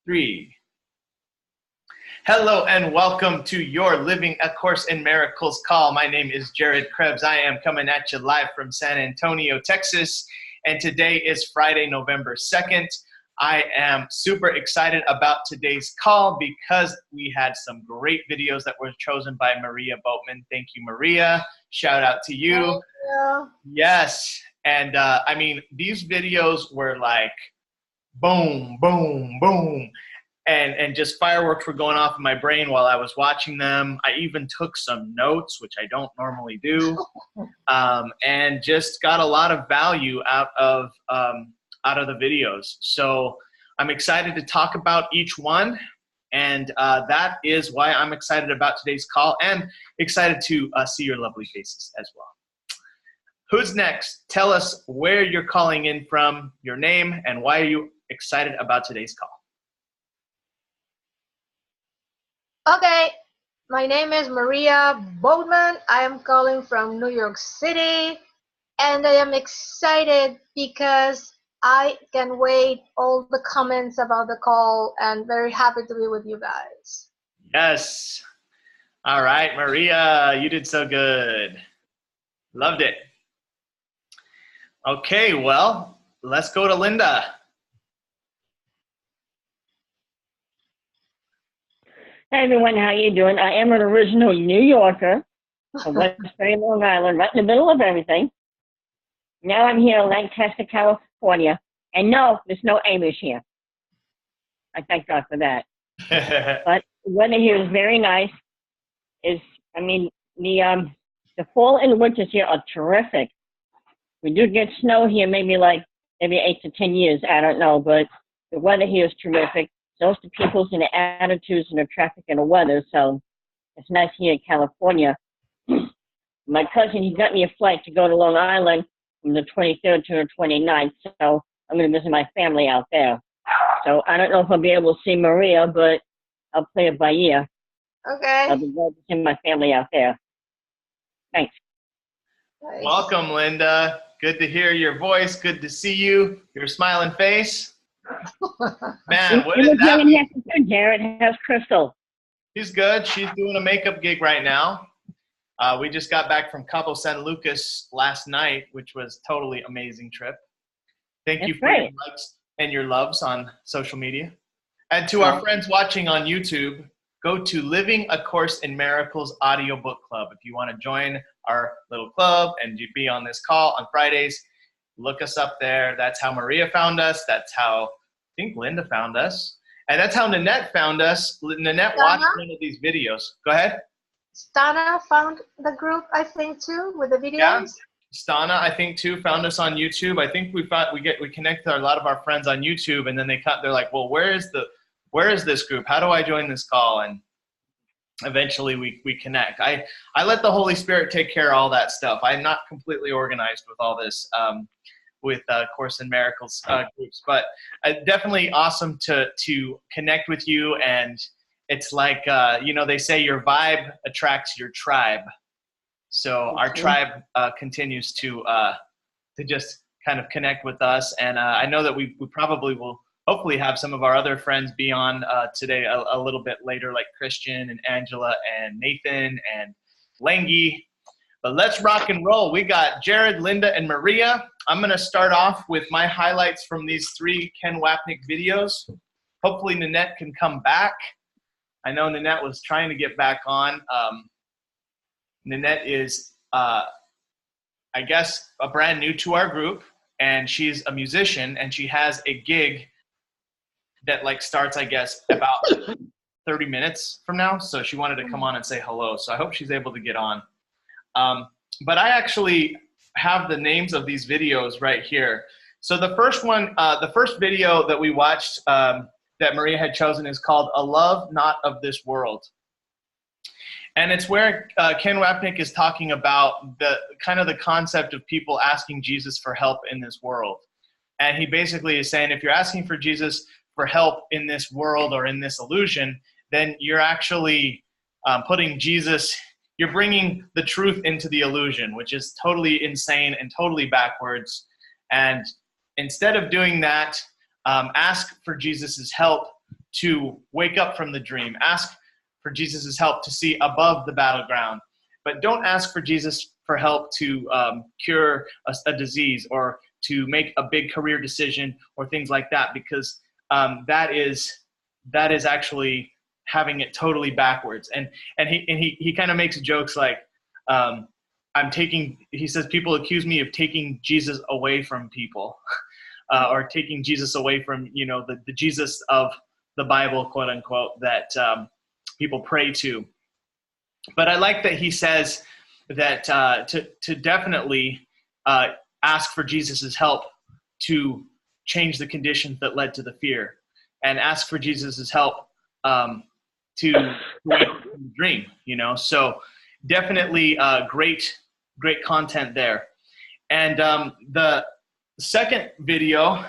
3. Hello and welcome to your Living A Course in Miracles call. My name is Jared Krebs. I am coming at you live from San Antonio, Texas, and today is Friday, November 2nd. I am super excited about today's call because we had some great videos that were chosen by Maria Boatman. Thank you, Maria. Shout out to you. Thank you. Yes, and I mean, these videos were like boom, boom, boom. And just fireworks were going off in my brain while I was watching them. I even took some notes, which I don't normally do, and just got a lot of value out of the videos. So I'm excited to talk about each one, and that is why I'm excited about today's call and excited to see your lovely faces as well. Who's next? Tell us where you're calling in from, your name, and why are you excited about today's call? Okay, my name is Maria Boatman. I am calling from New York City, and I am excited because I can wait all the comments about the call and very happy to be with you guys. Yes. All right, Maria, you did so good. Loved it. Okay, well, let's go to Linda. Hey everyone, how you doing? I am an original New Yorker from West Bay, Long Island, right in the middle of everything. Now I'm here in Lancaster, California, and no, there's no Amish here. I thank God for that. But the weather here is very nice. The fall and winters here are terrific. We do get snow here, maybe like every 8 to 10 years. I don't know, but the weather here is terrific. Those the peoples and the attitudes and the traffic and the weather, so it's nice here in California. My cousin, he got me a flight to go to Long Island from the 23rd to the 29th, so I'm going to visit my family out there. So I don't know if I'll be able to see Maria, but I'll play it by ear. Okay. I'll be glad to see my family out there. Thanks. Nice. Welcome, Linda. Good to hear your voice. Good to see you. Your smiling face. Man, what did that mean? Jared, how's Crystal? She's good. She's doing a makeup gig right now. We just got back from Cabo San Lucas last night, which was totally amazing trip. Thank you for your likes and your loves on social media. And to our friends watching on YouTube, go to Living A Course in Miracles audiobook club. If you want to join our little club and you be on this call on Fridays, look us up there. That's how Maria found us. That's how I think Linda found us. And that's how Nanette found us. Nanette watched one of these videos. Go ahead. Stana found the group, I think, too, with the videos. Yeah. Stana, I think, too, found us on YouTube. I think we connected a lot of our friends on YouTube, and then they're like, well, where is this group? How do I join this call? And eventually we connect. I let the Holy Spirit take care of all that stuff. I'm not completely organized with all this with Course in Miracles groups, but definitely awesome to connect with you. And it's like, they say your vibe attracts your tribe. So our tribe continues to just kind of connect with us. And I know that we probably will hopefully have some of our other friends be on today a little bit later, like Christian and Angela and Nathan and Langy. But let's rock and roll. We got Jared, Linda, and Maria. I'm going to start off with my highlights from these 3 Ken Wapnick videos. Hopefully Nanette can come back. I know Nanette was trying to get back on. Nanette is, I guess, a brand new to our group, and she's a musician, and she has a gig that starts, I guess, about 30 minutes from now. So she wanted to come on and say hello. So I hope she's able to get on. But I actually have the names of these videos right here. So the first one, the first video that we watched that Maria had chosen is called A Love Not of This World. And it's where Ken Wapnick is talking about the concept of people asking Jesus for help in this world. And he basically is saying, if you're asking for Jesus for help in this world or in this illusion, then you're actually putting Jesus, you're bringing the truth into the illusion, which is totally insane and totally backwards. And instead of doing that, ask for Jesus's help to wake up from the dream. Ask for Jesus' help to see above the battleground. But don't ask for Jesus for help to cure a disease or to make a big career decision or things like that, because that is actually having it totally backwards. And he kind of makes jokes like, he says, people accuse me of taking Jesus away from people, or taking Jesus away from, the Jesus of the Bible, quote unquote, that people pray to. But I like that he says that to definitely ask for Jesus's help to change the conditions that led to the fear, and ask for Jesus's help to wake up from the dream. So definitely great content there. And the second video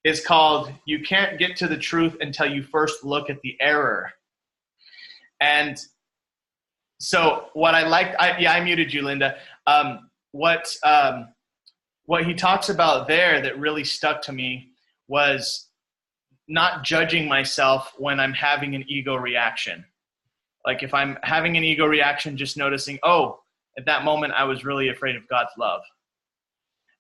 is called "You Can't Get to the Truth Until You First Look at the Error." And so what I liked, I muted you, Linda. What he talks about there that really stuck to me was not judging myself when I'm having an ego reaction. Like if I'm having an ego reaction, just noticing, oh, at that moment I was really afraid of God's love.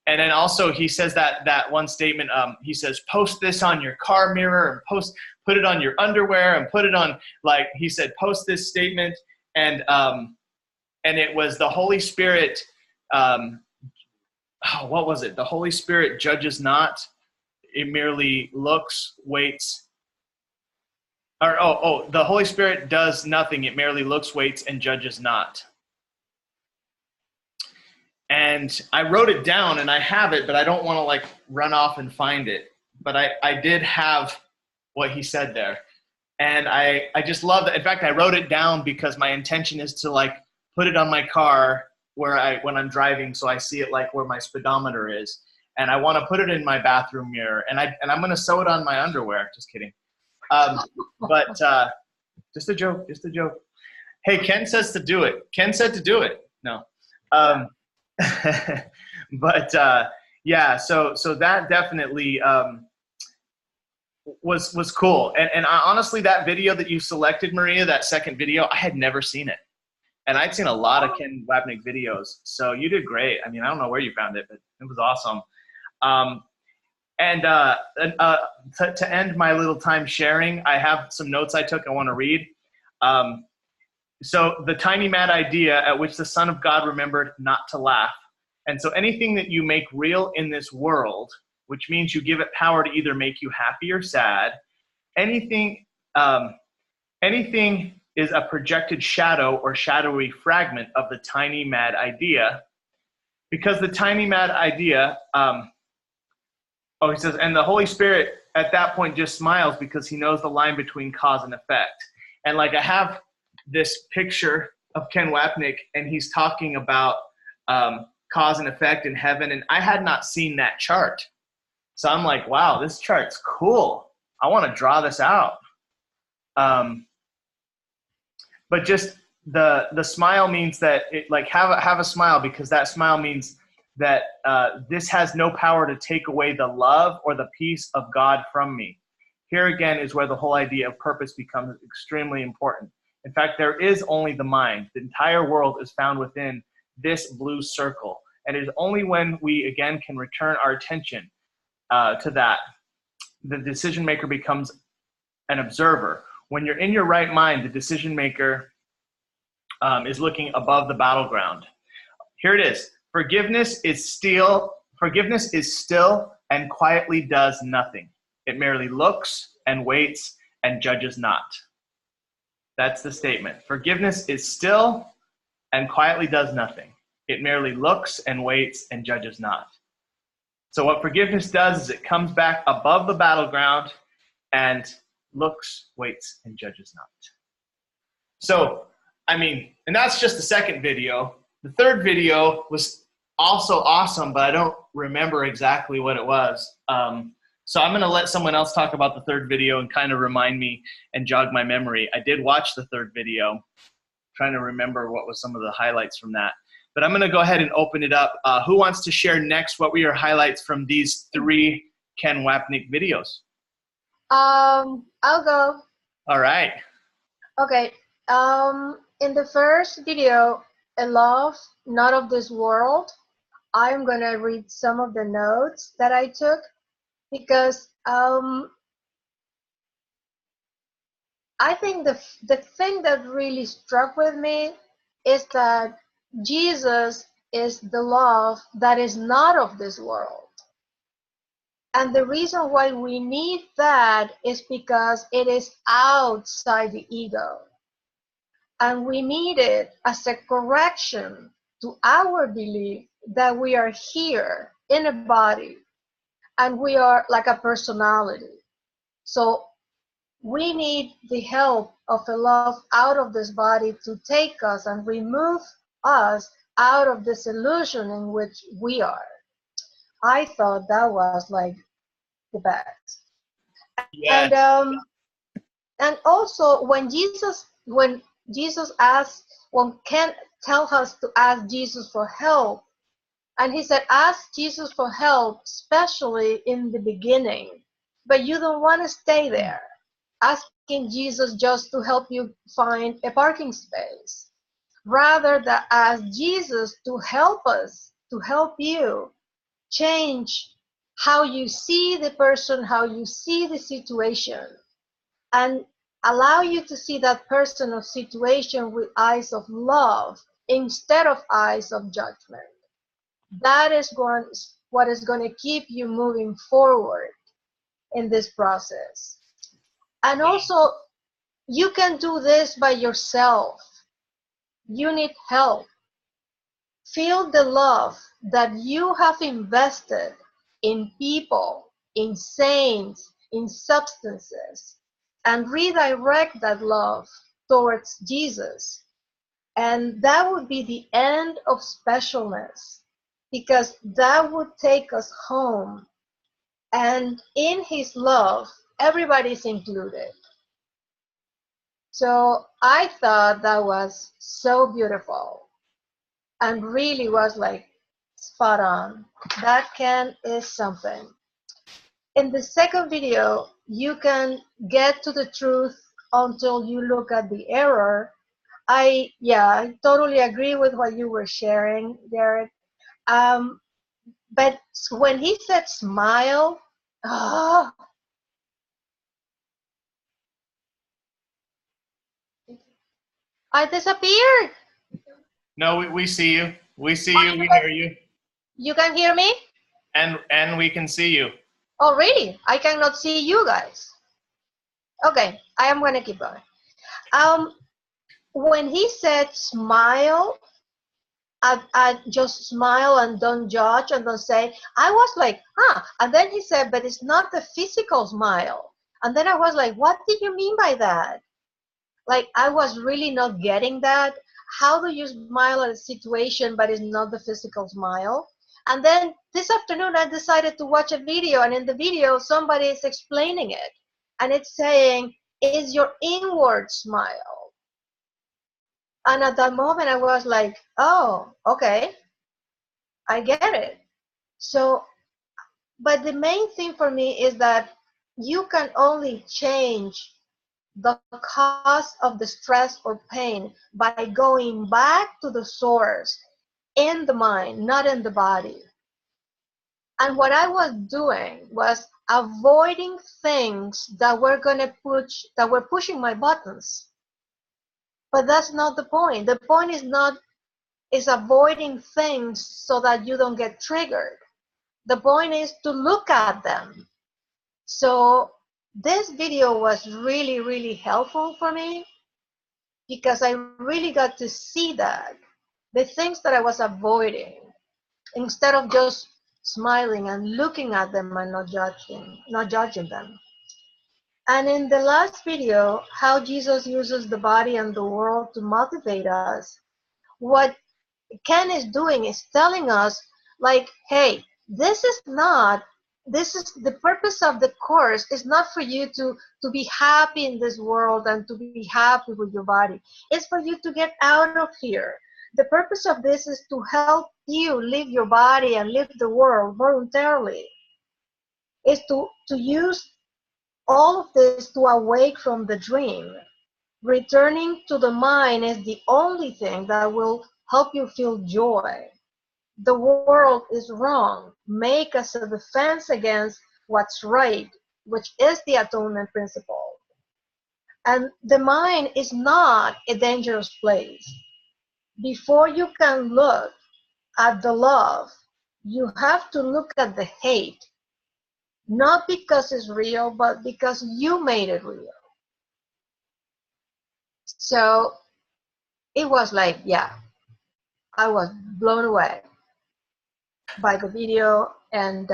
And then also he says that one statement, he says, post this on your car mirror, and put it on your underwear, and put it on, like he said, post this statement. And it was the Holy Spirit, what was it? The Holy Spirit judges not, it merely looks, waits. Or, the Holy Spirit does nothing, it merely looks, waits, and judges not. And I wrote it down, and I have it, but I don't want to run off and find it. But I did have what he said there. And I just love that. In fact, I wrote it down because my intention is to put it on my car when I'm driving, so I see it where my speedometer is. And I want to put it in my bathroom mirror, and I'm going to sew it on my underwear. Just kidding. But just a joke. Hey, Ken says to do it. Ken said to do it. No. But yeah, so that definitely was cool. And honestly, that video that you selected, Maria, that second video, I had never seen it. And I'd seen a lot of Ken Wapnick videos. So you did great. I mean, I don't know where you found it, but it was awesome. To end my little time sharing, I have some notes I took I want to read. So the tiny mad idea at which the Son of God remembered not to laugh. And so anything that you make real in this world, which means you give it power to either make you happy or sad, anything is a projected shadow or shadowy fragment of the tiny mad idea, because the tiny mad idea, he says, and the Holy Spirit at that point just smiles because he knows the line between cause and effect. And I have this picture of Ken Wapnick, and he's talking about cause and effect in heaven, and I had not seen that chart. So I'm like, wow, this chart's cool. I want to draw this out. But just the smile means that have a smile, because that smile means that this has no power to take away the love or the peace of God from me. Here again is where the whole idea of purpose becomes extremely important. In fact, there is only the mind. The entire world is found within this blue circle. And it is only when we, again, can return our attention to that, the decision maker becomes an observer. When you're in your right mind, the decision maker is looking above the battleground. Here it is. Forgiveness is still and quietly does nothing. It merely looks and waits and judges not. That's the statement. Forgiveness is still and quietly does nothing. It merely looks and waits and judges not. So what forgiveness does is it comes back above the battleground and looks, waits, and judges not. So, and that's just the second video. The third video was also awesome, but I don't remember exactly what it was. So I'm going to let someone else talk about the third video and kind of remind me and jog my memory. I did watch the third video, trying to remember what was some of the highlights from that. But I'm going to go ahead and open it up. Who wants to share next? What were your highlights from these 3 Ken Wapnick videos? I'll go. All right. Okay. In the first video, A Love Not of This World, I'm gonna read some of the notes that I took because I think the thing that really struck with me is that Jesus is the love that is not of this world. And the reason why we need that is because it is outside the ego. And we need it as a correction to our belief that we are here in a body and we are like a personality. So we need the help of a love out of this body to take us and remove us out of this illusion in which we are. I thought that was like the best. Yes. And also when Jesus asked, one can tell us to ask Jesus for help, and he said, ask Jesus for help, especially in the beginning, but you don't want to stay there asking Jesus just to help you find a parking space. Rather than ask Jesus to help us, to help you change how you see the person, how you see the situation, and allow you to see that person or situation with eyes of love instead of eyes of judgment. That is what is going to keep you moving forward in this process. And also, you can do this by yourself. You need help. Feel the love that you have invested in people, in saints, in substances, and redirect that love towards Jesus. And that would be the end of specialness, because that would take us home. And in his love, everybody's included. So I thought that was so beautiful and really was like spot on. That Ken is something. In the second video, you can get to the truth until you look at the error. I totally agree with what you were sharing, Derek. But when he said smile, oh, I disappeared. No, we see you. We see you. We hear you. You can hear me? And we can see you. Oh, really? I cannot see you guys. Okay, I am going to keep going. When he said smile, I just smile and don't judge and don't say, I was like, huh. And then he said, but it's not the physical smile. And then I was like, what did you mean by that? Like, I was really not getting that. How do you smile at a situation, but it's not the physical smile? And then this afternoon, I decided to watch a video, and in the video, somebody is explaining it. And it's saying, is your inward smile. And at that moment, I was like, oh, okay, I get it. So, but the main thing for me is that you can only change the cause of the stress or pain by going back to the source in the mind, not in the body. And what I was doing was avoiding things that were pushing my buttons. But that's not the point. The point is avoiding things so that you don't get triggered. The point is to look at them. So this video was really, really helpful for me because I really got to see that the things that I was avoiding, instead of just smiling and looking at them and not judging them. And in the last video, how Jesus uses the body and the world to motivate us, what Ken is doing is telling us, like, hey, this is the purpose of the course is not for you to be happy in this world and to be happy with your body. It's for you to get out of here. The purpose of this is to help you live your body and live the world voluntarily. Is to use all of this to awake from the dream. Returning to the mind is the only thing that will help you feel joy. The world is wrong. Make as a defense against what's right, which is the atonement principle. And the mind is not a dangerous place. Before you can look at the love, you have to look at the hate. Not because it's real, but because you made it real. So it was like, yeah, I was blown away by the video and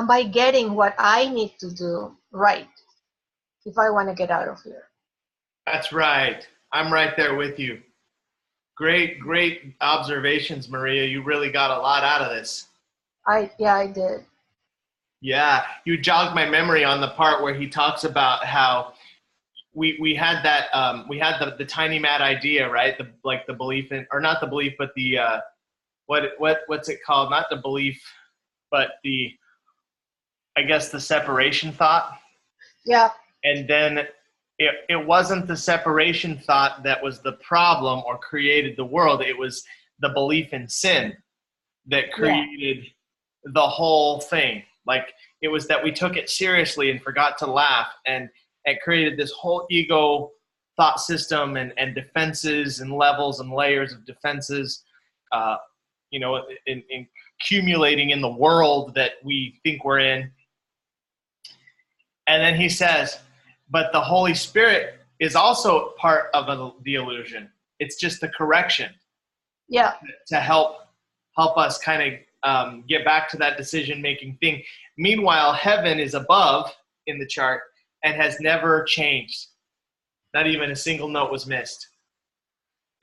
by getting what I need to do right if I want to get out of here. That's right. I'm right there with you. Great, great observations, Maria. You really got a lot out of this. I did. Yeah, you jogged my memory on the part where he talks about how we had that we had the tiny mad idea, right? The belief in, or not the belief, but the what's it called? Not the belief, but I guess the separation thought. Yeah. And then it wasn't the separation thought that was the problem or created the world. It was the belief in sin that created the whole thing. Like, it was that we took it seriously and forgot to laugh, and it created this whole ego thought system and defenses and levels and layers of defenses, in accumulating in the world that we think we're in. And then he says, but the Holy Spirit is also part of the illusion. It's just the correction. Yeah. To help us kind of get back to that decision-making thing. Meanwhile, heaven is above in the chart and has never changed. Not even a single note was missed.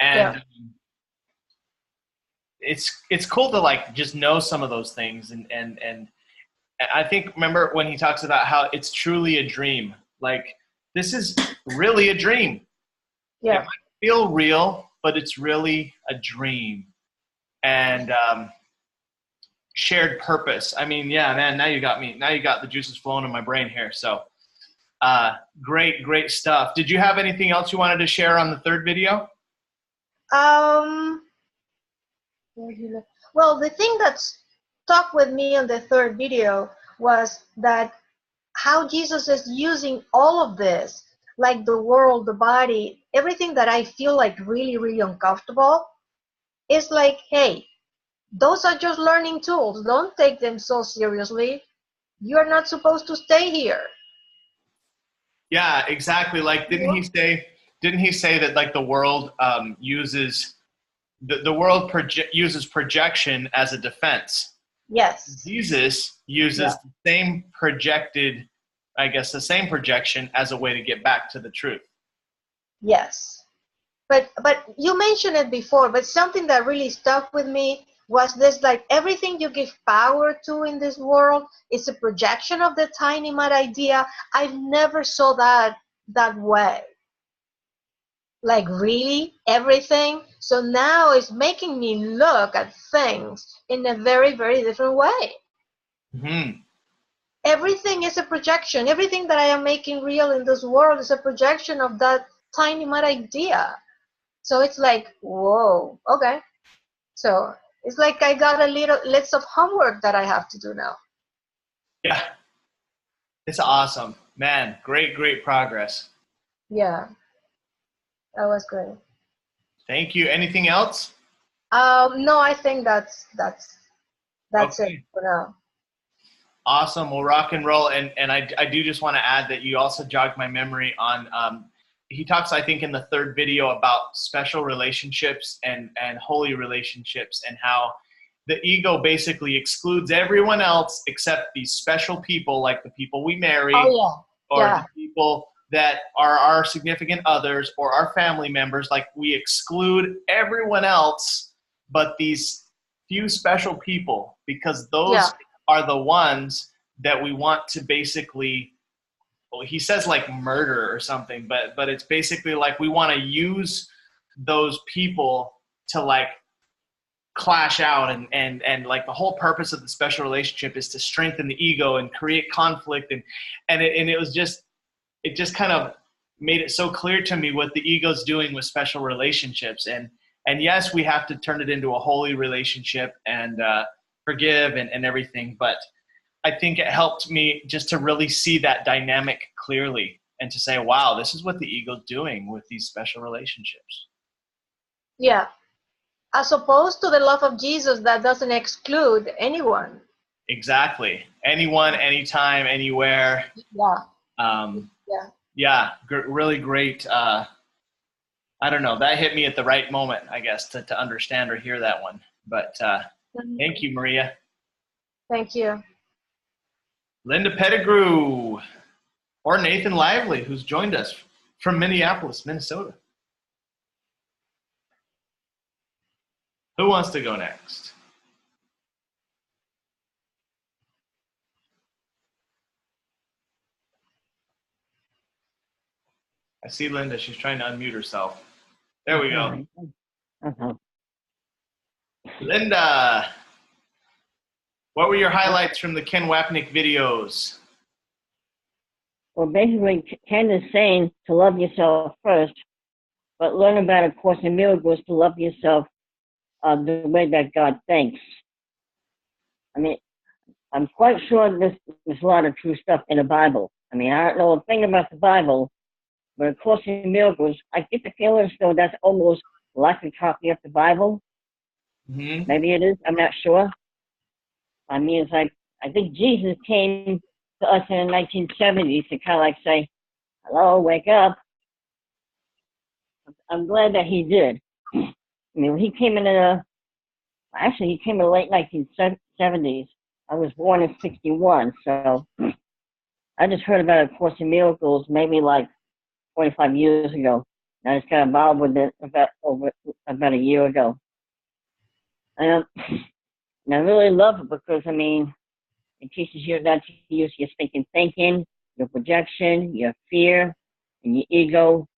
And it's cool to like just know some of those things. And I think, remember when he talks about how it's truly a dream. Like, this is really a dream. Yeah. It might feel real, but it's really a dream. And shared purpose. I mean, yeah, man, now you got me. Now you got the juices flowing in my brain here. So great stuff. Did you have anything else you wanted to share on the third video? Well, the thing that stuck with me on the third video was that how Jesus is using all of this, like the world, the body, everything that I feel like really, really uncomfortable, is like, hey, those are just learning tools. Don't take them so seriously. You're not supposed to stay here. Yeah, exactly. Like, didn't he say that like the world uses the world uses projection as a defense? Yes. Jesus uses the same projection as a way to get back to the truth. Yes. But you mentioned it before, but something that really stuck with me was this, like, everything you give power to in this world is a projection of the tiny mad idea. I've never saw that way. Like, really? Everything? So now it's making me look at things in a very, very different way. Mm-hmm. Everything is a projection. Everything that I am making real in this world is a projection of that tiny mad idea. So it's like, whoa, okay. So it's like I got a little list of homework that I have to do now. Yeah. It's awesome. Man, great progress. Yeah. That was great. Thank you. Anything else? No, I think that's Okay. it for now. Awesome. Well, rock and roll. And I do just want to add that you also jogged my memory on he talks, I think, in the third video about special relationships and holy relationships, and how the ego basically excludes everyone else except these special people, like the people we marry, or the people that are our significant others or our family members. Like, we exclude everyone else but these few special people, because those are the ones that we want to basically, well, he says like murder or something, but it's basically like we want to use those people to like clash out, and like the whole purpose of the special relationship is to strengthen the ego and create conflict, and it was just, it just kind of made it so clear to me what the ego's doing with special relationships. And yes, we have to turn it into a holy relationship and forgive and everything, but I think it helped me just to really see that dynamic clearly and to say, wow, this is what the ego's doing with these special relationships. Yeah. As opposed to the love of Jesus that doesn't exclude anyone. Exactly. Anyone, anytime, anywhere. Yeah. Yeah, really great. I don't know, that hit me at the right moment, I guess, to understand or hear that one. But thank you, Maria. Thank you. Linda Pettigrew, or Nathan Lively, who's joined us from Minneapolis, Minnesota. Who wants to go next? I see Linda. She's trying to unmute herself. There we go. Linda, what were your highlights from the Ken Wapnick videos? Well, basically, Ken is saying to love yourself first, but learn about A Course in Miracles to love yourself the way that God thinks. I mean, I'm quite sure there's a lot of true stuff in the Bible. I mean, I don't know a thing about the Bible, but A Course in Miracles, I get the feeling as though that's almost like a copy of the Bible. Mm-hmm. Maybe it is. I'm not sure. I mean, it's like, I think Jesus came to us in the 1970s to kind of like say, hello, wake up. I'm glad that he did. I mean, he came in he came in the late 1970s. I was born in 61, so I just heard about A Course in Miracles maybe like 25 years ago. And I just got involved with it about a year ago. And I really love it because, I mean, it teaches you not to use your thinking, your projection, your fear, and your ego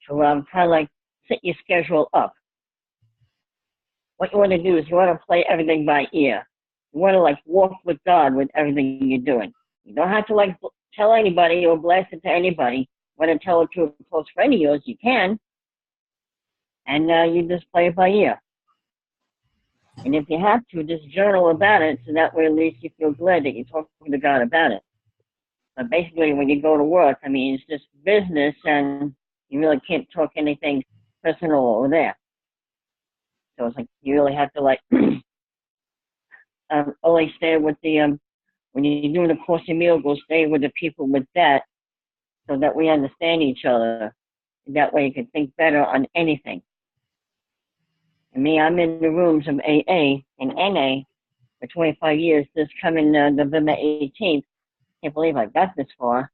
to kind of like set your schedule up. What you want to do is you want to play everything by ear. You want to like walk with God with everything you're doing. You don't have to like tell anybody or blast it to anybody. You want to tell it to a close friend of yours, you can. And you just play it by ear. And if you have to, just journal about it so that way at least you feel glad that you're talking to God about it. But basically when you go to work, I mean, it's just business and you really can't talk anything personal over there. So it's like you really have to like only stay with the when you're doing A Course in Miracles, stay with the people with that so that we understand each other. That way you can think better on anything. And me, I'm in the rooms of AA and NA for 25 years. This coming November 18th. Can't believe I got this far.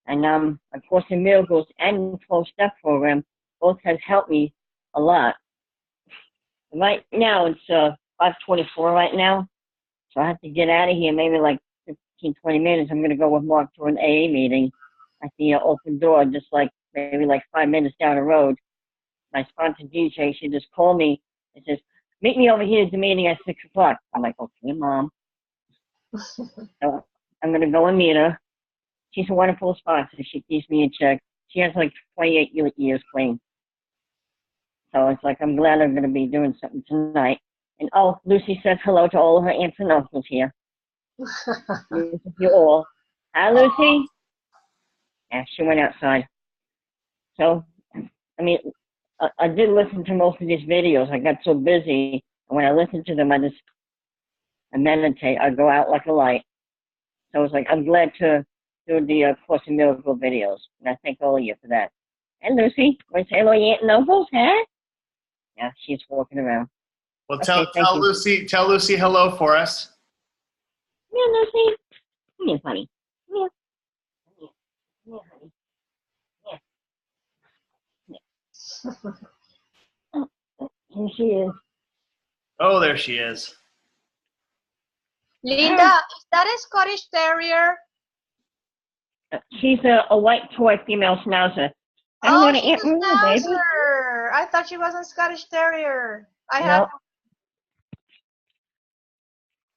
And A Course in Miracles and 12-Step program both has helped me a lot. Right now, it's 5:24 right now. So I have to get out of here maybe like 15, 20 minutes. I'm going to go with Mark to an AA meeting at the open door, just like maybe like 5 minutes down the road. My sponsor DJ, she just called me and says, meet me over here at the meeting at 6 o'clock. I'm like, okay, Mom. So I'm going to go and meet her. She's a wonderful sponsor. She gives me a check. She has like 28 years clean. So it's like, I'm glad I'm going to be doing something tonight. And oh, Lucy says hello to all of her aunts and uncles here. You all. Hi, Lucy. Yeah, she went outside. So, I mean, I did listen to most of these videos. I got so busy. And when I listened to them, I meditate. I go out like a light. So it's like, I'm glad to do the Course in Miracles videos. And I thank all of you for that. And Lucy, want to say hello, aunt and uncles, huh? Yeah, she's walking around. Well, okay, tell Lucy hello for us. Yeah, Lucy. Come here, honey. Come here. Come here, honey. Yeah. Oh, here she is. Oh, there she is. Linda, is that a Scottish Terrier? She's a white toy female schnauzer. I don't want to Aunt Maria, baby. I thought she was a Scottish Terrier.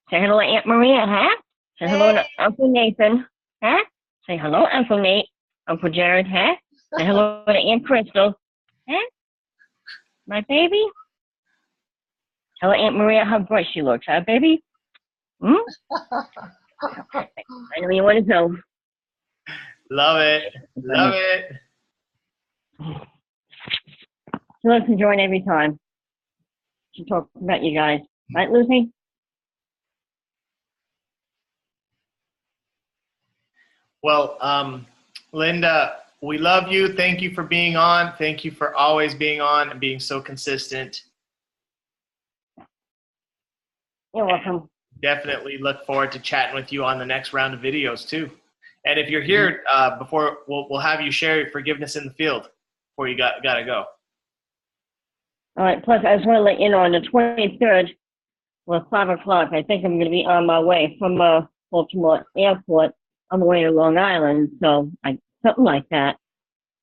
Say hello to Aunt Maria, huh? Say hello to Uncle Nathan, huh? Say hello, Uncle Nate. Uncle Jared, huh? Say hello to Aunt Crystal, huh? My baby? Hello, Aunt Maria, how bright she looks, huh, baby? Hmm? I know you want to know. Love it. Love it. She loves to join every time. She talks about you guys. Right, Lucy? Well, Linda, we love you. Thank you for being on. Thank you for always being on and being so consistent. You're welcome. Definitely look forward to chatting with you on the next round of videos too. And if you're here before, we'll have you share your forgiveness in the field before you gotta go. All right. Plus, I just want to let you know on the 23rd, well, 5 o'clock, I think I'm going to be on my way from Baltimore Airport on the way to Long Island. So something like that.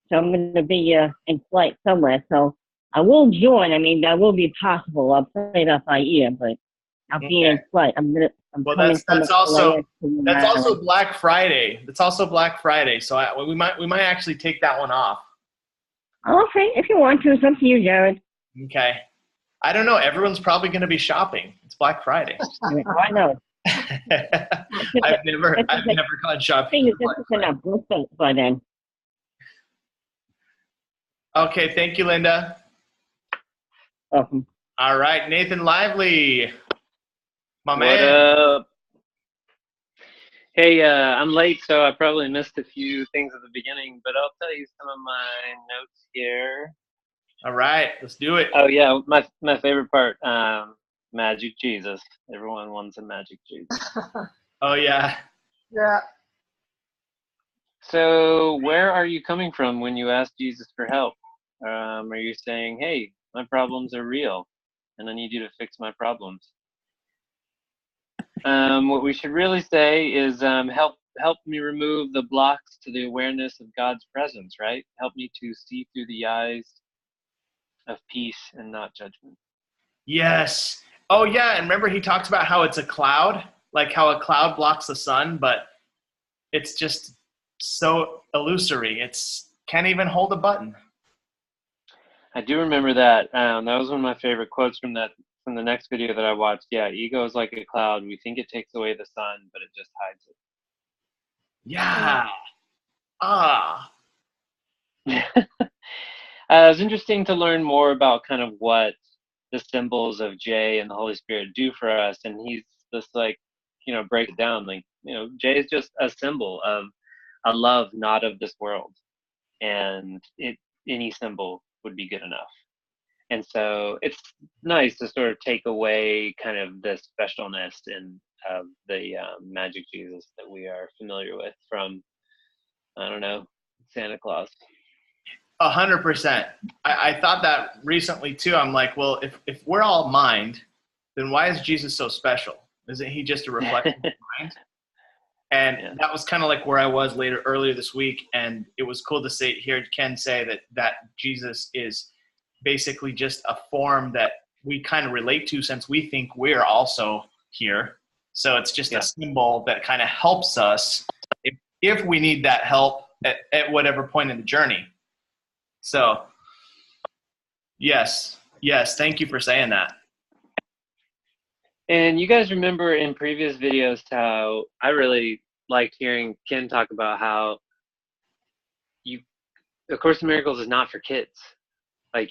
So I'm going to be in flight somewhere. So I will join. I mean, that will be possible. I'll play it off by ear, but I'll be in flight. Well, that's also Black Friday. That's also Black Friday. So we might actually take that one off. Okay, if you want to, it's up to you, Jared. Okay. I don't know. Everyone's probably going to be shopping. It's Black Friday. I know. I've never gone shopping. By then. Okay. Thank you, Linda. Welcome. All right, Nathan Lively. My man. What up? Hey, I'm late, so I probably missed a few things at the beginning, but I'll tell you some of my notes here. All right, let's do it. Oh yeah, my favorite part, Magic Jesus. Everyone wants a Magic Jesus. Oh yeah. Yeah. So where are you coming from when you ask Jesus for help? Are you saying, hey, my problems are real, and I need you to fix my problems? What we should really say is help me remove the blocks to the awareness of God's presence, right? Help me to see through the eyes of peace and not judgment. Yes. Oh yeah, and remember he talks about how it's a cloud, like how a cloud blocks the sun, but it's just so illusory. It's can't even hold a button. I do remember that. That was one of my favorite quotes from the next video that I watched. Yeah, ego is like a cloud. We think it takes away the sun, but it just hides it. Yeah. Ah. It was interesting to learn more about kind of what the symbols of J and the Holy Spirit do for us. And he's just like, break it down. Like, J is just a symbol of a love not of this world. And any symbol would be good enough. And so it's nice to sort of take away kind of the specialness in the Magic Jesus that we are familiar with from, I don't know, Santa Claus. 100%. I thought that recently too. I'm like, well, if we're all mind, then why is Jesus so special? Isn't he just a reflection of mind? And that was kind of like where I was earlier this week. And it was cool to hear Ken say that Jesus is basically just a form that we kind of relate to since we think we're also here. So it's just a symbol that kind of helps us if we need that help at whatever point in the journey. So, yes, thank you for saying that. And you guys remember in previous videos how I really liked hearing Ken talk about how A Course in Miracles is not for kids. Like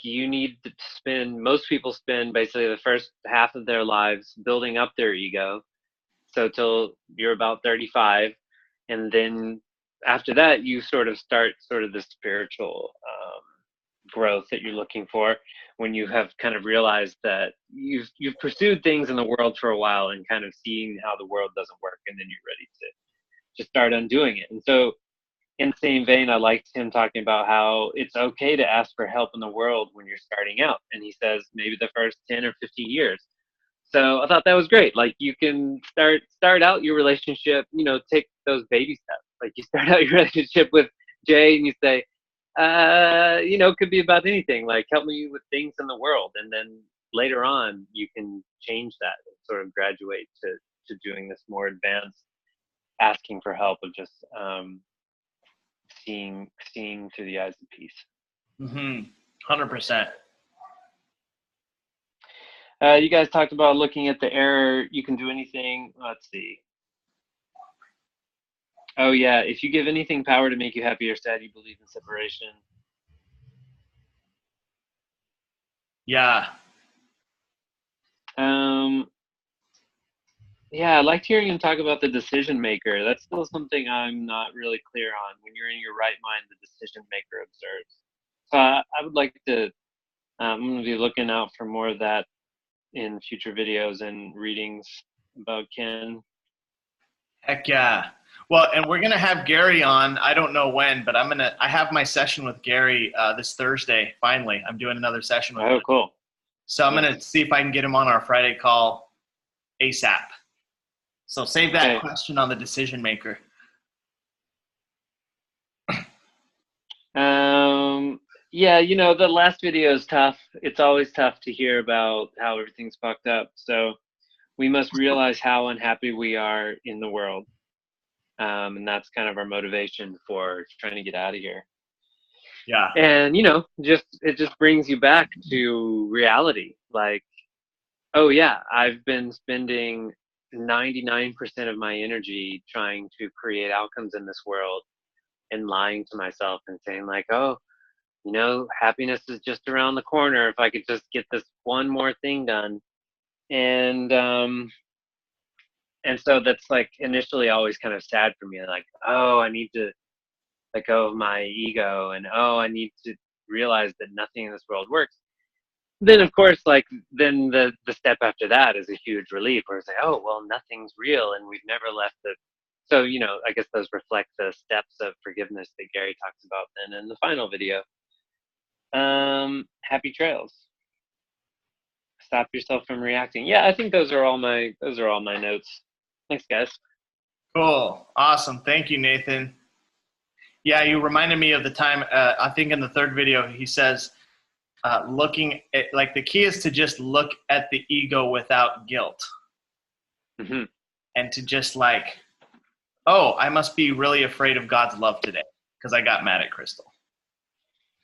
most people spend basically the first half of their lives building up their ego. So till you're about 35, and then after that, you sort of start the spiritual growth that you're looking for when you have kind of realized that you've pursued things in the world for a while and kind of seeing how the world doesn't work, and then you're ready to start undoing it. And so in the same vein, I liked him talking about how it's okay to ask for help in the world when you're starting out. And he says maybe the first 10 or 15 years. So I thought that was great. Like you can start out your relationship, take those baby steps. Like you start out your relationship with Jay and you say, it could be about anything, like help me with things in the world. And then later on, you can change that and sort of graduate to to doing this more advanced, asking for help of just seeing through the eyes of peace. 100%. You guys talked about looking at the error. You can do anything. Let's see. Oh yeah, if you give anything power to make you happy or sad, you believe in separation. Yeah. Yeah, I liked hearing him talk about the decision maker. That's still something I'm not really clear on. When you're in your right mind, the decision maker observes. So I would like to, I'm going to be looking out for more of that in future videos and readings about Ken. Heck yeah. Well, and we're going to have Gary on. I don't know when, but I have my session with Gary this Thursday. Finally, I'm doing another session with him. Oh, cool. So I'm going to see if I can get him on our Friday call ASAP. So save that question on the decision maker. Yeah, you know, the last video is tough. It's always tough to hear about how everything's fucked up. So we must realize how unhappy we are in the world. And that's kind of our motivation for trying to get out of here. Yeah. And, you know, it just brings you back to reality. Like, oh yeah, I've been spending 99% of my energy trying to create outcomes in this world and lying to myself and saying like, oh, you know, happiness is just around the corner if I could just get this one more thing done. And so that's like initially always kind of sad for me, like, oh, I need to let go of my ego, and oh, I need to realize that nothing in this world works. Then of course, like, then the step after that is a huge relief, where it's like, oh, well, nothing's real and we've never left the. So, you know, I guess those reflect the steps of forgiveness that Gary talks about then in the final video. Happy trails. Stop yourself from reacting. Yeah, I think those are all my notes. Thanks, guys. Cool. Awesome. Thank you, Nathan. Yeah, you reminded me of the time, I think in the third video, he says, looking at, like, the key is to just look at the ego without guilt. Mm-hmm. And to just like, oh, I must be really afraid of God's love today because I got mad at Crystal.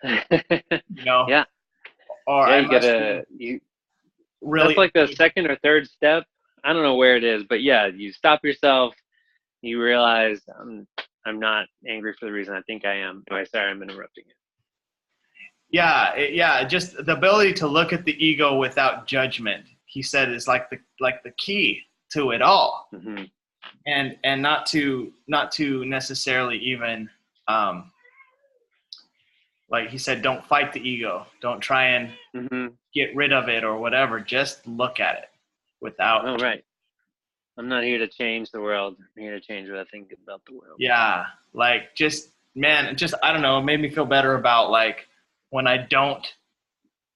You know? Yeah. Or yeah, I you gotta, really. That's like the second or third step. I don't know where it is, but yeah, you stop yourself. You realize I'm not angry for the reason I think I am. Anyway, sorry, I'm interrupting you. Yeah, just the ability to look at the ego without judgment, he said, is like the key to it all. Mm-hmm. And not to necessarily even like he said, don't fight the ego. Don't try and get rid of it or whatever. Just look at it without. Oh, right. I'm not here to change the world. I'm here to change what I think about the world. Yeah, like I don't know. It made me feel better about like when I don't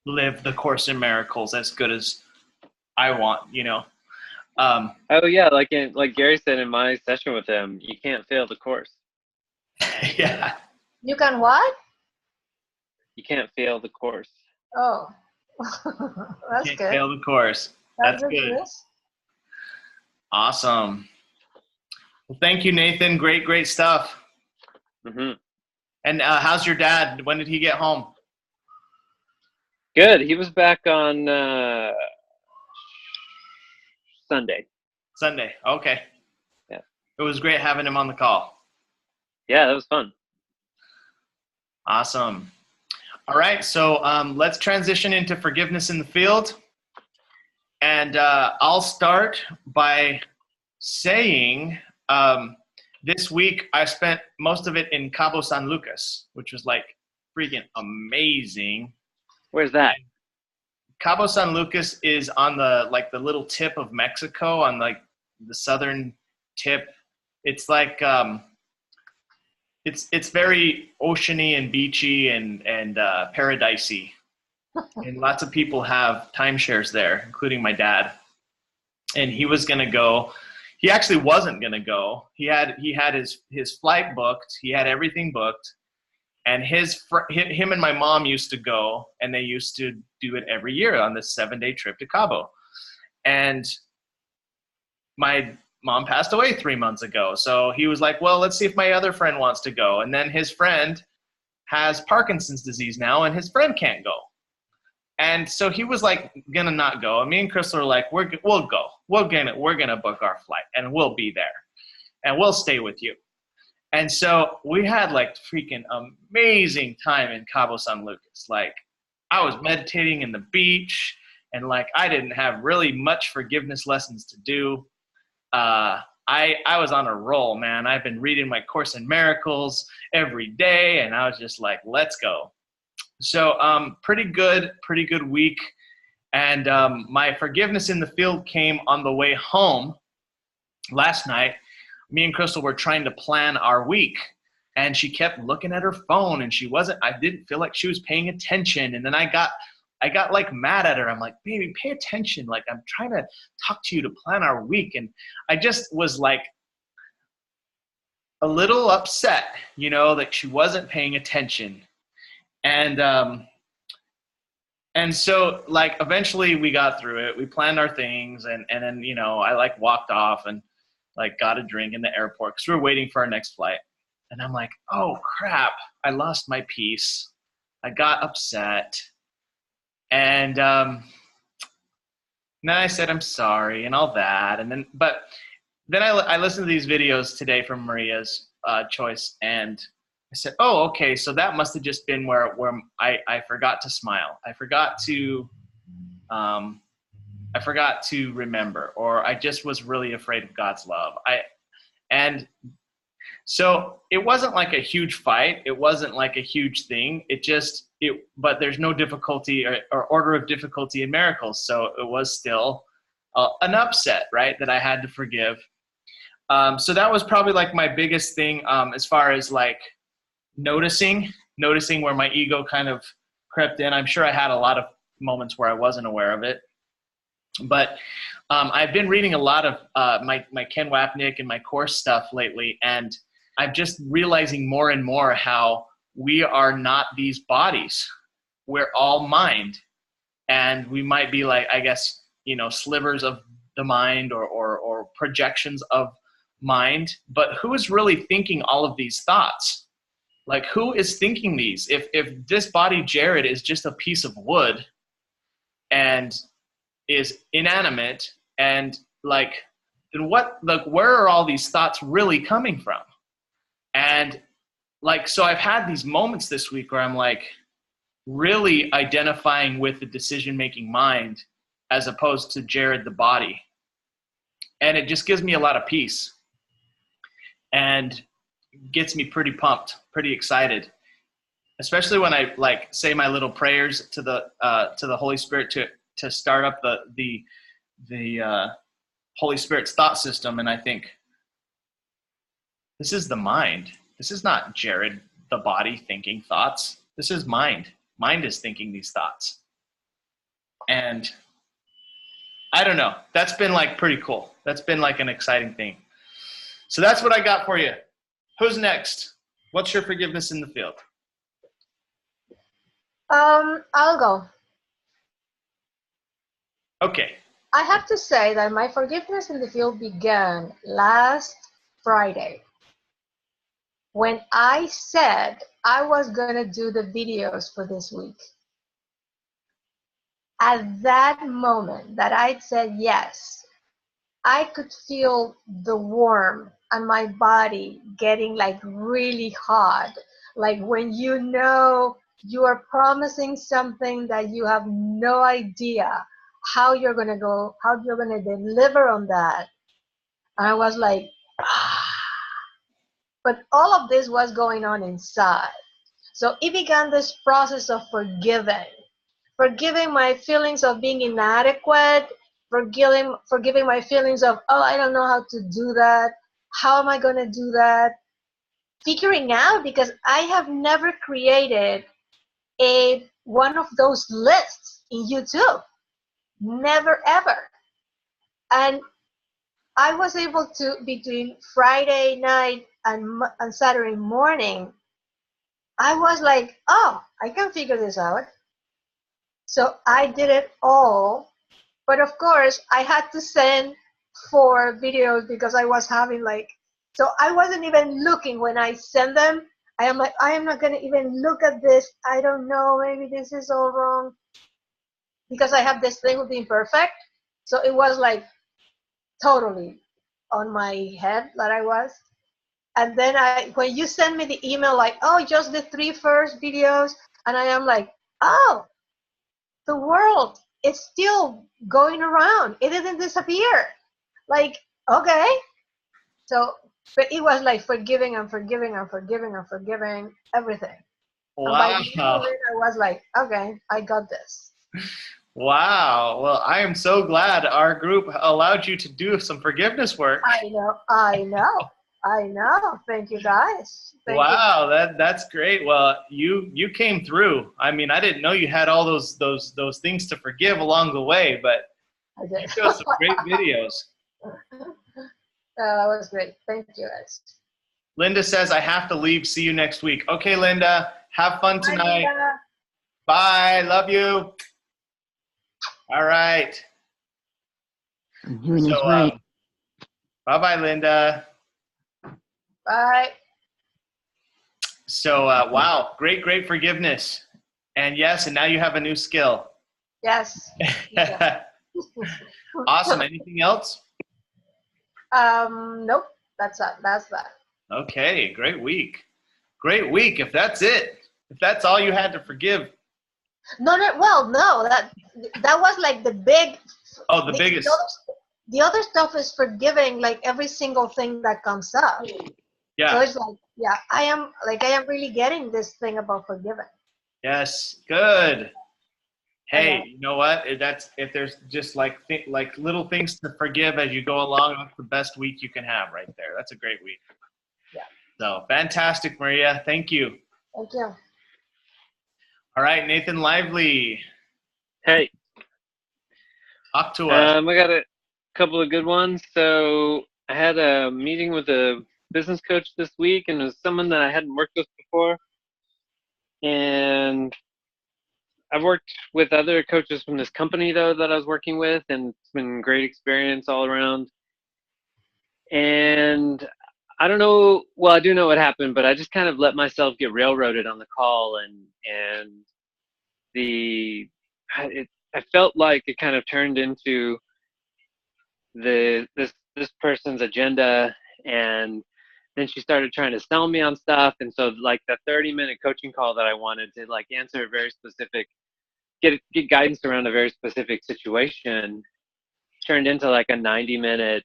live the Course in Miracles as good as I want, you know. Oh yeah, like Gary said in my session with him, you can't fail the course. Yeah. You can what? You can't fail the course. Oh, that's Can't good. fail the course. That's good. Awesome. Well, thank you, Nathan. Great stuff. Mm-hmm. And how's your dad? When did he get home? Good. He was back on Sunday. Sunday. Okay. Yeah. It was great having him on the call. Yeah, that was fun. Awesome. All right. So let's transition into forgiveness in the field. And I'll start by saying this week I spent most of it in Cabo San Lucas, which was like freaking amazing. Where's that? Cabo San Lucas is on the little tip of Mexico, on like the southern tip. It's like it's very oceany and beachy and paradisey. And lots of people have timeshares there, including my dad. And he was going to go. He actually wasn't going to go. He had his flight booked. He had everything booked. And him and my mom used to go, and they used to do it every year on this 7-day trip to Cabo. And my mom passed away 3 months ago. So he was like, well, let's see if my other friend wants to go. And then his friend has Parkinson's disease now, and his friend can't go. And so he was like, gonna not go. And me and Crystal are like, we'll go. We're gonna book our flight, and we'll be there, and we'll stay with you. And so we had like freaking amazing time in Cabo San Lucas. Like, I was meditating in the beach, and like I didn't have really much forgiveness lessons to do. I was on a roll, man. I've been reading my Course in Miracles every day, and I was just like, let's go. So pretty good week. And my forgiveness in the field came on the way home last night. Me and Crystal were trying to plan our week, and she kept looking at her phone, and I didn't feel like she was paying attention. And then I got like mad at her. I'm like, baby, pay attention. Like, I'm trying to talk to you to plan our week. And I just was like a little upset, you know, that she wasn't paying attention. And so like eventually we got through it. We planned our things, and then, you know, I like walked off and like got a drink in the airport because we were waiting for our next flight. And I'm like, oh crap, I lost my peace. I got upset. And then I said, I'm sorry and all that. And but then I listened to these videos today from Maria's choice, and I said, oh, okay, so that must have just been where I forgot to smile. I forgot to remember, or I just was really afraid of God's love. And so it wasn't like a huge fight. It wasn't like a huge thing. But there's no difficulty or order of difficulty in miracles. So it was still an upset, right, that I had to forgive. So that was probably like my biggest thing as far as like noticing where my ego kind of crept in. I'm sure I had a lot of moments where I wasn't aware of it. But I've been reading a lot of my Ken Wapnick and my course stuff lately, and I'm just realizing more and more how we are not these bodies. We're all mind. And we might be like, I guess, you know, slivers of the mind or projections of mind. But who is really thinking all of these thoughts? Like, who is thinking these? If this body, Jared, is just a piece of wood and is inanimate, and like, then where are all these thoughts really coming from? And like, so I've had these moments this week where I'm like really identifying with the decision-making mind as opposed to Jared, the body. And it just gives me a lot of peace and gets me pretty pumped, pretty excited, especially when I like say my little prayers to the Holy Spirit to start up the Holy Spirit's thought system. And I think, this is the mind. This is not Jared, the body, thinking thoughts. This is mind. Mind is thinking these thoughts. And I don't know. That's been like pretty cool. That's been like an exciting thing. So that's what I got for you. Who's next? What's your forgiveness in the field? I'll go. Okay. I have to say that my forgiveness in the field began last Friday, when I said I was going to do the videos for this week. At that moment that I said yes, I could feel the warmth on my body getting like really hot. Like when you know you are promising something that you have no idea how you're going to go, how you're going to deliver on that. And I was like, ah. But all of this was going on inside. So it began this process of forgiving my feelings of being inadequate, forgiving my feelings of, oh, I don't know how to do that. How am I going to do that? Figuring out, because I have never created one of those lists in YouTube. Never, ever. And I was able to, between Friday night and Saturday morning, I was like, oh, I can figure this out. So I did it all. But of course, I had to send 4 videos because I was having like, so I wasn't even looking when I sent them. I am like, I am not going to even look at this. I don't know, maybe this is all wrong because I have this thing with being perfect. So it was like totally on my head that I was. And then when you send me the email like, oh, just the 3 first videos, and I am like, oh, the world is still going around. It didn't disappear. Like, okay. So, but it was like forgiving and forgiving and forgiving and forgiving everything. And by the end of Wow. it, I was like, okay, I got this. Wow. Well, I am so glad our group allowed you to do some forgiveness work. I know. Thank you guys. Thank you. Wow, that's great. Well, you came through. I mean, I didn't know you had all those things to forgive along the way, but I you did. showed some great videos. That was great. Thank you guys. Linda says I have to leave. See you next week. Okay, Linda. Have fun Bye, tonight. Linda. Bye. Love you. All right. Doing this So, right. bye-bye, Linda. Bye. So, wow, great forgiveness. And yes, and now you have a new skill. Yes. Yeah. Awesome. Anything else? Nope. That's that. That's that. Okay, great week. Great week. If that's it, if that's all you had to forgive. No. Well, no. That was like the big. Oh, the biggest. The other stuff is forgiving like every single thing that comes up. So Yeah. it's like, yeah, I am really getting this thing about forgiving. Yes. Good. Hey, you know what? If there's just like little things to forgive as you go along, that's the best week you can have right there. That's a great week. Yeah. So fantastic, Maria. Thank you. Thank you. All right, Nathan Lively, Hey, talk to us. I got a couple of good ones. So I had a meeting with a business coach this week, and it was someone that I hadn't worked with before. And I've worked with other coaches from this company though that I was working with, and it's been great experience all around. And I don't know, well, I do know what happened, but I just kind of let myself get railroaded on the call, and I felt like it kind of turned into this person's agenda, and then she started trying to sell me on stuff. And so like the 30-minute coaching call that I wanted to like answer a very specific, get guidance around a very specific situation turned into like a 90-minute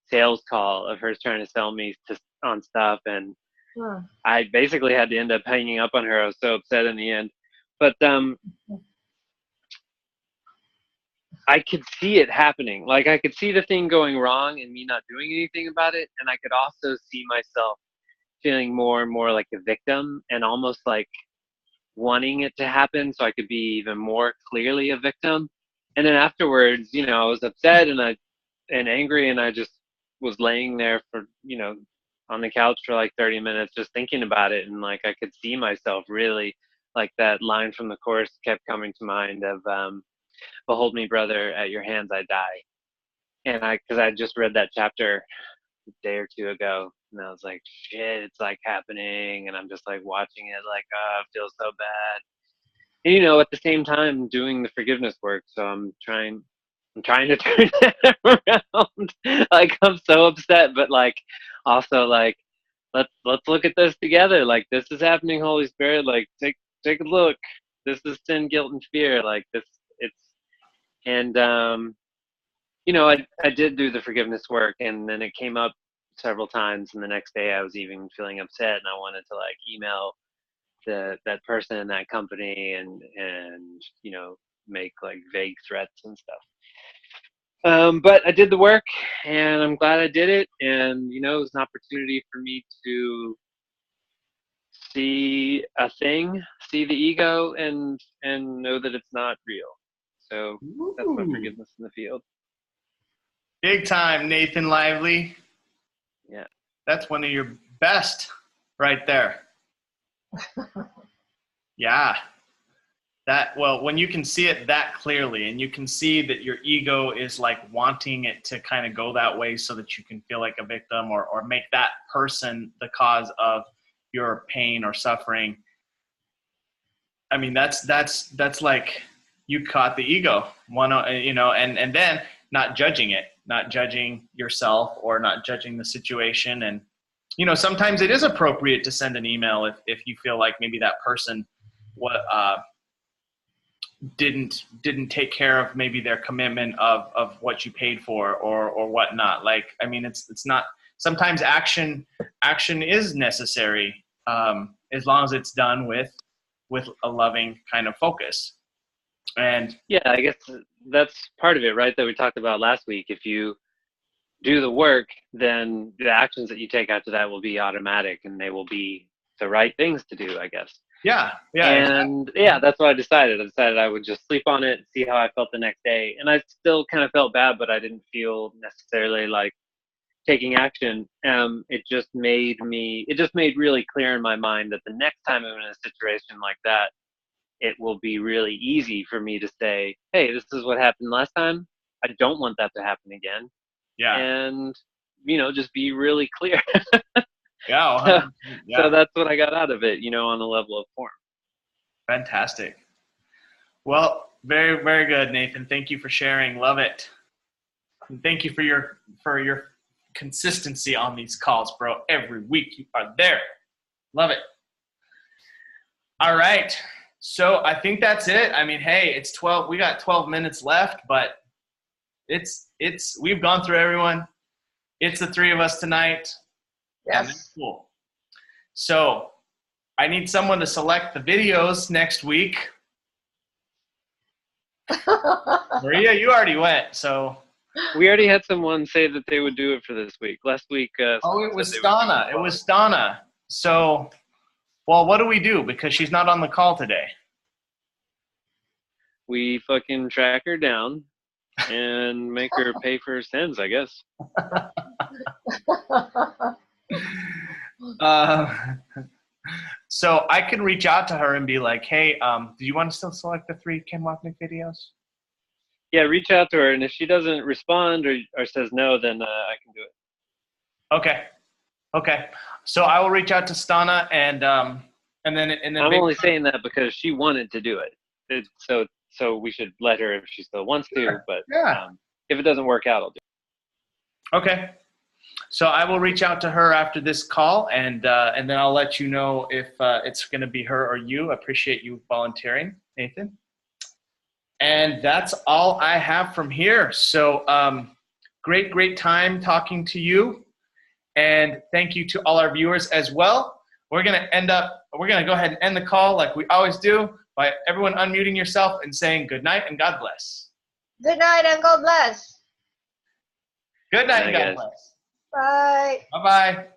sales call of her trying to sell me on stuff. And I basically had to end up hanging up on her. I was so upset in the end. But I could see it happening. Like I could see the thing going wrong and me not doing anything about it. And I could also see myself feeling more and more like a victim and almost like wanting it to happen so I could be even more clearly a victim. And then afterwards, you know, I was upset and angry, and I just was laying there for, you know, on the couch for like 30 minutes just thinking about it. And like I could see myself really, like that line from the chorus kept coming to mind of behold me, brother, at your hands I die. And because I just read that chapter a day or two ago, and I was like, shit, it's like happening. And I'm just like watching it like, oh, it feels so bad. And, you know, at the same time doing the forgiveness work. So I'm trying to turn that around. Like I'm so upset, but like also like let's look at this together. Like this is happening, Holy Spirit. Like take a look. This is sin, guilt, and fear. Like this, it's and you know, I did do the forgiveness work, and then it came up several times. And the next day, I was even feeling upset, and I wanted to like email that person in that company, and you know, make like vague threats and stuff. But I did the work, and I'm glad I did it. And you know, it was an opportunity for me to see see the ego, and know that it's not real. So that's my forgiveness in the field. Big time, Nathan Lively. Yeah. That's one of your best right there. Yeah. Well, when you can see it that clearly, and you can see that your ego is like wanting it to kind of go that way so that you can feel like a victim, or make that person the cause of your pain or suffering. I mean, that's like you caught the ego, and then not judging it, not judging yourself, or not judging the situation. And, sometimes it is appropriate to send an email if you feel like maybe that person didn't take care of maybe their commitment of what you paid for, or whatnot. Like, I mean, it's not, sometimes action is necessary, as long as it's done with a loving kind of focus. And yeah, I guess that's part of it, right? That we talked about last week. If you do the work, then the actions that you take after that will be automatic, and they will be the right things to do, I guess. Yeah. And exactly. yeah, that's what I decided. I decided I would just sleep on it, see how I felt the next day. And I still kind of felt bad, but I didn't feel necessarily like taking action. It just made really clear in my mind that the next time I'm in a situation like that, it will be really easy for me to say, hey, this is what happened last time. I don't want that to happen again. Yeah. And, just be really clear. Yeah. So that's what I got out of it, on a level of form. Fantastic. Well, very, very good, Nathan. Thank you for sharing. Love it. And thank you for your consistency on these calls, bro. Every week you are there. Love it. All right. So I think that's it. I mean, hey, it's 12. We got 12 minutes left, but we've gone through everyone. It's the three of us tonight. Yes. And that's cool. So I need someone to select the videos next week. Maria, you already went, so. We already had someone say that they would do it for this week. Last week. It was Donna. It was Donna. So, well, what do we do? Because she's not on the call today. We fucking track her down and make her pay for her sins, I guess. So I can reach out to her and be like, hey, do you want to still select the 3 Ken Wapnick videos? Yeah, reach out to her, and if she doesn't respond or says no, then I can do it. Okay. So I will reach out to Stana, and then I'm only saying that because she wanted to do it. So we should let her if she still wants to. But if it doesn't work out, I'll do it. Okay. So I will reach out to her after this call, and then I'll let you know if it's going to be her or you. I appreciate you volunteering, Nathan. And that's all I have from here. So great time talking to you. And thank you to all our viewers as well. We're going to go ahead and end the call like we always do by everyone unmuting yourself and saying good night and God bless. Good night and God bless. Good night and God bless. Bye. Bye-bye.